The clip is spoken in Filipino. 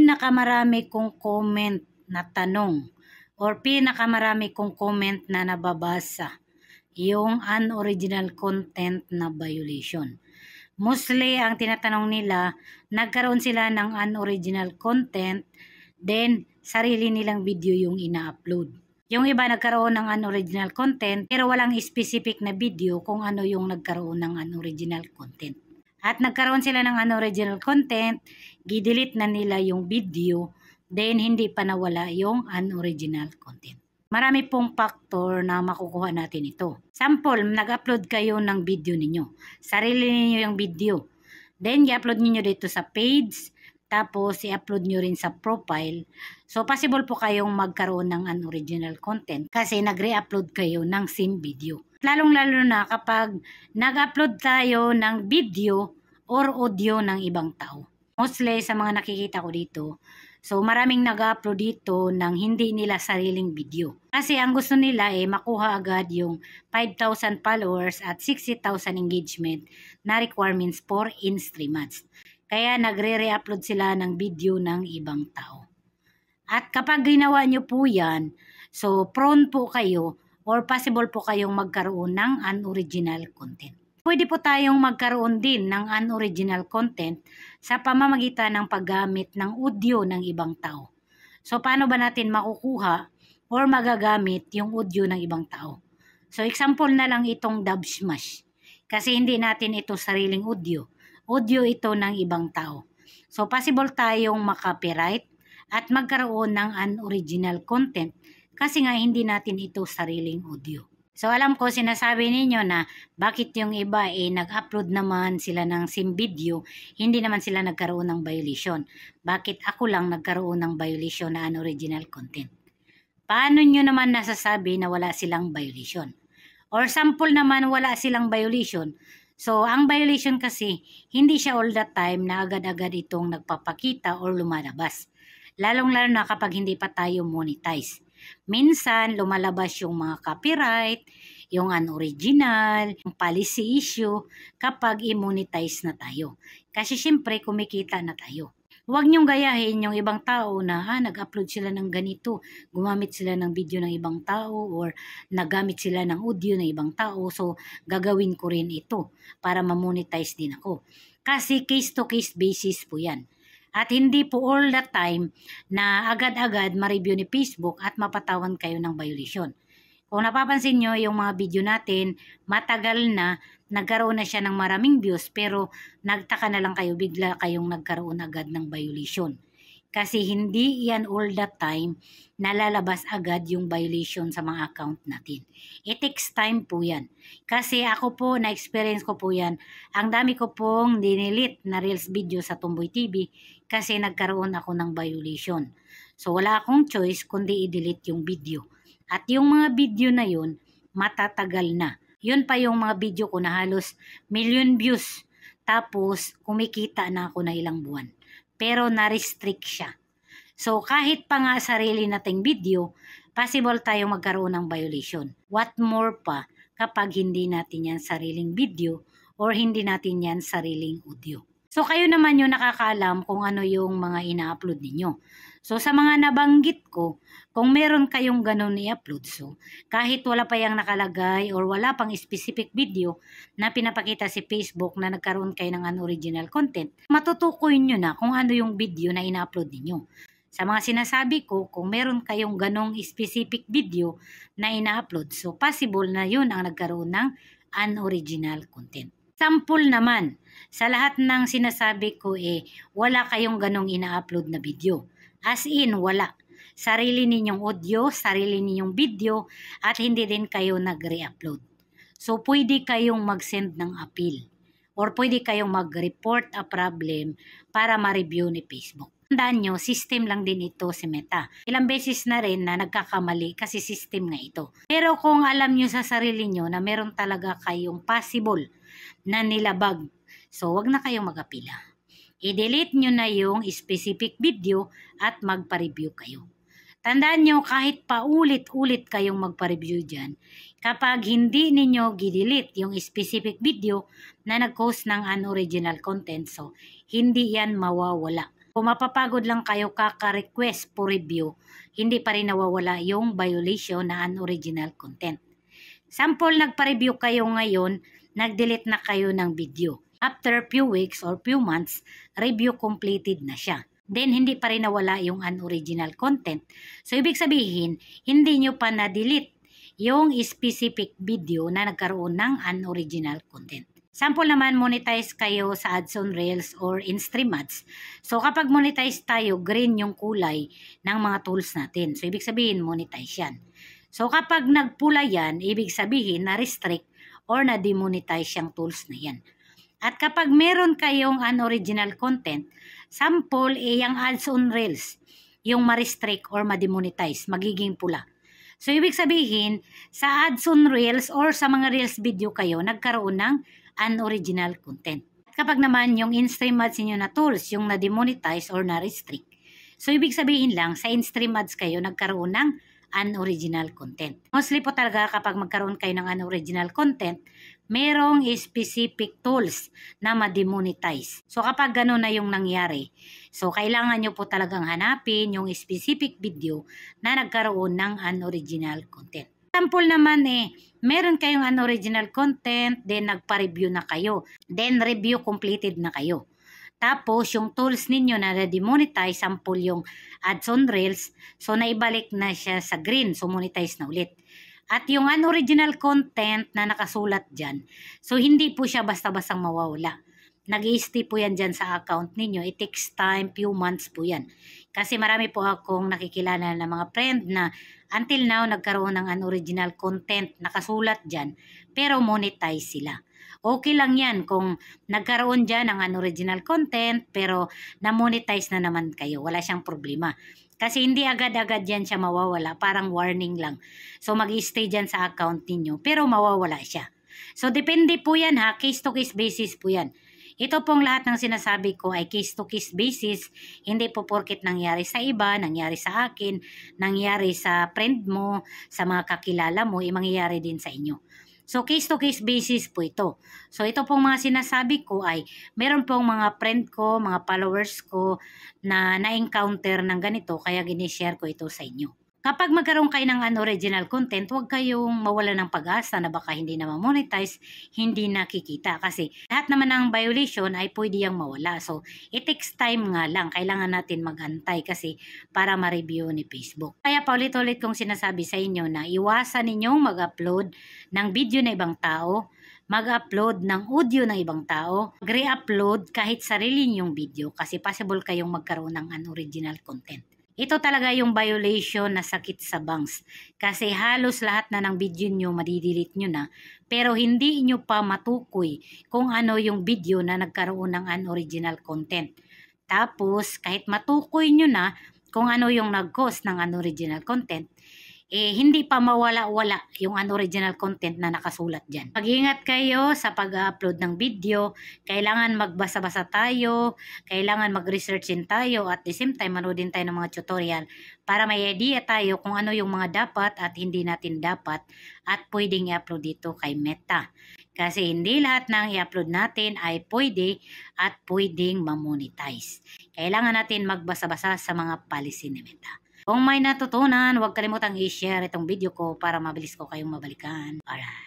pinakamarami kong comment na tanong or pinakamarami kong comment na nababasa, yung unoriginal content na violation. Mostly, ang tinatanong nila, nagkaroon sila ng unoriginal content, then sarili nilang video yung ina-upload. Yung iba nagkaroon ng unoriginal content, pero walang specific na video kung ano yung nagkaroon ng unoriginal content. At nagkaroon sila ng unoriginal content, gidelete na nila yung video, then hindi pa nawala yung unoriginal content. Marami pong factor na makukuha natin ito. Sample, nag-upload kayo ng video ninyo. Sarili niyo yung video. Then, i-upload niyo dito sa page, tapos i-upload nyo rin sa profile. So, possible po kayong magkaroon ng unoriginal content kasi nag-re-upload kayo ng same video. Lalong-lalo na kapag nag-upload tayo ng video or audio ng ibang tao. Mostly sa mga nakikita ko dito, so maraming nag-upload dito ng hindi nila sariling video. Kasi ang gusto nila makuha agad yung 5,000 followers at 60,000 engagement na requirements for in 3 months. Kaya nagre-re-upload sila ng video ng ibang tao. At kapag ginawa nyo po yan, so prone po kayo or possible po kayong magkaroon ng unoriginal content. Pwede po tayong magkaroon din ng unoriginal content sa pamamagitan ng paggamit ng audio ng ibang tao. So paano ba natin makukuha or magagamit yung audio ng ibang tao? So example na lang itong Dub Smash. Kasi hindi natin ito sariling audio. Audio ito ng ibang tao. So possible tayong makopyright at magkaroon ng unoriginal content kasi nga hindi natin ito sariling audio. So alam ko sinasabi ninyo na bakit yung iba nag-upload naman sila ng same video, hindi naman sila nagkaroon ng violation. Bakit ako lang nagkaroon ng violation na unoriginal content? Paano nyo naman nasasabi na wala silang violation? Or sample naman wala silang violation. So ang violation kasi hindi siya all the time na agad-agad itong nagpapakita or lumalabas. Lalong-lalo na kapag hindi pa tayo monetize. Minsan, lumalabas yung mga copyright, yung unoriginal, yung policy issue kapag i-monetize na tayo. Kasi syempre, kumikita na tayo. Huwag niyong gayahin yung ibang tao na nag-upload sila ng ganito, gumamit sila ng video ng ibang tao or nagamit sila ng audio ng ibang tao. So, gagawin ko rin ito para ma-monetize din ako. Kasi case-to-case basis po yan. At hindi po all the time na agad-agad ma-review ni Facebook at mapatawan kayo ng violation. Kung napapansin nyo, yung mga video natin, matagal na, nagkaroon na siya ng maraming views pero nagtaka na lang kayo, bigla kayong nagkaroon agad ng violation. Kasi hindi yan all the time nalalabas agad yung violation sa mga account natin. It takes time po yan. Kasi ako po, na-experience ko po yan. Ang dami ko pong dinilit na Reels video sa Tomboy TV kasi nagkaroon ako ng violation. So wala akong choice kundi i-delete yung video. At yung mga video na yun, matatagal na. Yun pa yung mga video ko na halos million views. Tapos kumikita na ako na ilang buwan. Pero na-restrict siya. So kahit pa nga sarili nating video, possible tayong magkaroon ng violation. What more pa kapag hindi natin yan sariling video or hindi natin yan sariling audio. So kayo naman yung nakakaalam kung ano yung mga ina-upload ninyo. So sa mga nabanggit ko, kung meron kayong ganun i-upload, so kahit wala pa yung nakalagay or wala pang specific video na pinapakita si Facebook na nagkaroon kayo ng unoriginal content, matutukoy nyo na kung ano yung video na ina-upload ninyo. Sa mga sinasabi ko, kung meron kayong ganong specific video na ina-upload, so possible na yun ang nagkaroon ng unoriginal content. Sample naman, sa lahat ng sinasabi ko wala kayong ganong ina-upload na video. As in, wala. Sarili ninyong audio, sarili ninyong video, at hindi din kayo nag-re-upload. So, pwede kayong mag-send ng appeal. Or pwede kayong mag-report a problem para ma-review ni Facebook. Tandaan nyo, system lang din ito si Meta. Ilang beses na rin na nagkakamali kasi system nga ito. Pero kung alam nyo sa sarili nyo na meron talaga kayong possible na nilabag, so wag na kayong mag-apila. I-delete nyo na yung specific video at magpa-review kayo. Tandaan nyo, kahit paulit-ulit kayong magpa-review dyan, kapag hindi ninyo gidelete yung specific video na nag-cause ng unoriginal content, so hindi yan mawawala. Kung mapapagod lang kayo kaka-request for review, hindi pa rin nawawala yung violation na unoriginal content. Sample, nagpa-review kayo ngayon, nag-delete na kayo ng video. After few weeks or few months, review completed na siya. Then, hindi pa rin nawala yung unoriginal content. So, ibig sabihin, hindi nyo pa na-delete yung specific video na nagkaroon ng unoriginal content. Sample naman, monetize kayo sa ads on Reels or in stream ads. So, kapag monetize tayo, green yung kulay ng mga tools natin. So, ibig sabihin, monetize yan. So, kapag nagpula yan, ibig sabihin na-restrict or na-demonetize yung tools na yan. At kapag meron kayong unoriginal content, sample, yung ads on Reels, yung ma-restrict or ma-demonetize, magiging pula. So, ibig sabihin, sa ads on Reels or sa mga Reels video kayo, nagkaroon ng unoriginal content. Kapag naman yung in-stream ads niyo na tools, yung na-demonetize or na-restrict, so ibig sabihin lang, sa in-stream ads kayo, nagkaroon ng unoriginal content. Mostly po talaga kapag magkaroon kayo ng unoriginal content, merong specific tools na ma-demonetize. So kapag gano'n na yung nangyari, so kailangan nyo po talagang hanapin yung specific video na nagkaroon ng unoriginal content. Example naman meron kayong unoriginal content, then nagpa-review na kayo, then review completed na kayo. Tapos, yung tools ninyo na na-demonetize, sample yung ads on Reels, so naibalik na siya sa green, so monetize na ulit. At yung unoriginal content na nakasulat dyan, so hindi po siya basta-bastang mawawala. Nag-i-stay po yan dyan sa account ninyo. It takes time, few months po yan. Kasi marami po akong nakikilala na mga friend na until now nagkaroon ng unoriginal content nakasulat dyan, pero monetize sila. Okay lang yan kung nagkaroon dyan ng unoriginal content pero na-monetize na naman kayo. Wala siyang problema. Kasi hindi agad-agad yan siya mawawala. Parang warning lang. So mag-i-stay dyan sa account ninyo pero mawawala siya. So depende po yan ha. Case to case basis po yan. Ito pong lahat ng sinasabi ko ay case to case basis. Hindi po porket nangyari sa iba, nangyari sa akin, nangyari sa friend mo, sa mga kakilala mo, mangyayari din sa inyo. So, case-to-case basis po ito. So, ito pong mga sinasabi ko ay meron pong mga friend ko, mga followers ko na na-encounter ng ganito, kaya ginishare ko ito sa inyo. Kapag magkaroon kayo ng unoriginal content, huwag kayong mawala ng pag-asa na baka hindi na ma-monetize, hindi nakikita. Kasi lahat naman ng violation ay pwede yang mawala. So, it takes time nga lang. Kailangan natin mag-antay kasi para ma-review ni Facebook. Kaya paulit-ulit kong sinasabi sa inyo na iwasan ninyong mag-upload ng video na ibang tao, mag-upload ng audio ng ibang tao, mag-re-upload kahit sarili ninyong video kasi possible kayong magkaroon ng unoriginal content. Ito talaga yung violation na sakit sa bangs. Kasi halos lahat na ng video nyo, madidelete nyo na. Pero hindi nyo pa matukoy kung ano yung video na nagkaroon ng unoriginal content. Tapos, kahit matukoy nyo na kung ano yung nag-cause ng unoriginal content, hindi pa mawala-wala yung unoriginal content na nakasulat dyan. Mag-ingat kayo sa pag-upload ng video. Kailangan magbasa-basa tayo, kailangan mag-research din tayo, at the same time manood din tayo ng mga tutorial para may idea tayo kung ano yung mga dapat at hindi natin dapat at pwedeng i-upload dito kay Meta. Kasi hindi lahat ng i-upload natin ay pwede at pwedeng ma-monetize. Kailangan natin magbasa-basa sa mga policy ni Meta. Kung may natutunan, huwag kalimutang i-share itong video ko para mabilis ko kayong mabalikan. Alright.